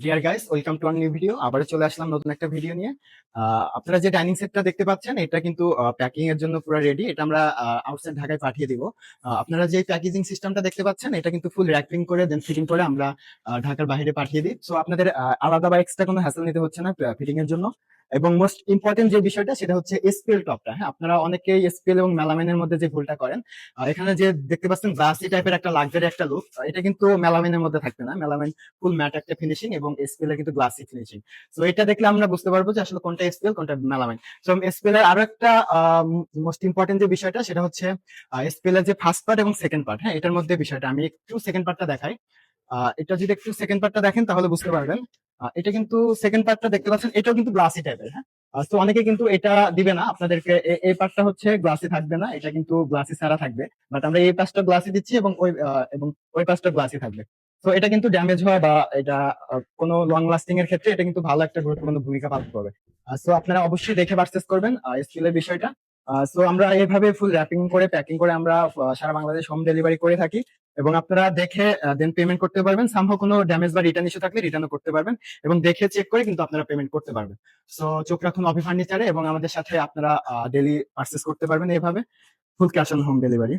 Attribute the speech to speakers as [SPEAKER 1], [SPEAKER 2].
[SPEAKER 1] Deer guys, welcome to our new video. আবারও চলে আসলাম নতুন একটা ভিডিও নিয়ে। আপনারা যে ডাইনিং সেটটা দেখতে পাচ্ছেন, এটা কিন্তু প্যাকিং এর জন্য পুরো রেডি। এটা আমরা আউটসাইড ঢাকায় পাঠিয়ে দিব। আপনারা যে প্যাকেজিং সিস্টেমটা দেখতে পাচ্ছেন, এটা কিন্তু ফুল র্যাপিং করে দেন ফিটিং করে আমরা ঢাকার বাইরে পাঠিয়ে দিই। সো আপনাদের আলাদা বা এক্সট্রা কোনো হ্যাসেল নিতে হচ্ছে না ফিটিং এর জন্য। এবং মোস্ট ইম্পর্টেন্ট যে বিষয়টা, সেটা হচ্ছে এসপিএল টপটা। হ্যাঁ, আপনারা অনেকেই এসপিএল এবং মেলামাইনের মধ্যে যে ভুলটা করেন, এখানে যে দেখতে পাচ্ছেন গ্লাসি টাইপের একটা লাক্সারি একটা লুক, এটা কিন্তু মেলামাইনের মধ্যে থাকবে না। মেলামাইন ফুল ম্যাট একটা ফিনিশিং এবং এসপিএল এর কিন্তু গ্লাসি ফিনিশিং। সো এটা দেখলে আমরা বুঝতে পারবো যে আসলে কোনটা এসপিএল কোনটা মেলামাইন। সো এসপিএল এর আরো একটা মোস্ট ইম্পর্টেন্ট যে বিষয়টা, সেটা হচ্ছে এসপিএল এর যে ফার্স্ট পার্ট এবং সেকেন্ড পার্ট। হ্যাঁ, এটার মধ্যে বিষয়টা আমি একটু সেকেন্ড পার্টটা দেখাই। এটা যদি একটু সেকেন্ড পার্টটা দেখেন তাহলে বুঝতে পারবেন। এটা কিন্তু সেকেন্ড পার্টটা দেখতে পাচ্ছেন, এটাও কিন্তু গ্লাসি টাইপের। হ্যাঁ, তো অনেকে কিন্তু এটা দিবে না আপনাদেরকে। এই পার্টটা হচ্ছে গ্লাসি থাকবে না, এটা কিন্তু গ্লাসি ছাড়া থাকবে। বাট আমরা এই পাশটা গ্লাসি দিচ্ছি এবং ওই পাশটা গ্লাসি থাকবে। তো এটা কিন্তু ড্যামেজ হওয়া বা এটা কোনো লং লাস্টিং এর ক্ষেত্রে এটা কিন্তু ভালো একটা গুরুত্বপূর্ণ ভূমিকা পালন করবে। সো আপনারা অবশ্যই দেখে পারচেস করবেন স্কিলের বিষয়টা। সো আমরা এইভাবে ফুল র্যাপিং করে প্যাকিং করে আমরা সারা বাংলাদেশ হোম ডেলিভারি করে থাকি। এবং আপনারা দেখে দেন পেমেন্ট করতে পারবেন। সামহাও কোনো ড্যামেজ বা রিটার্ন ইস্যু থাকলে রিটার্নও করতে পারবেন। এবং দেখে চেক করে কিন্তু আপনারা পেমেন্ট করতে পারবেন। সো চোখ রাখুন অভি ফার্নিচারে, এবং আমাদের সাথে আপনারা ডেলি পারচেস করতে পারবেন এইভাবে full cash on home delivery.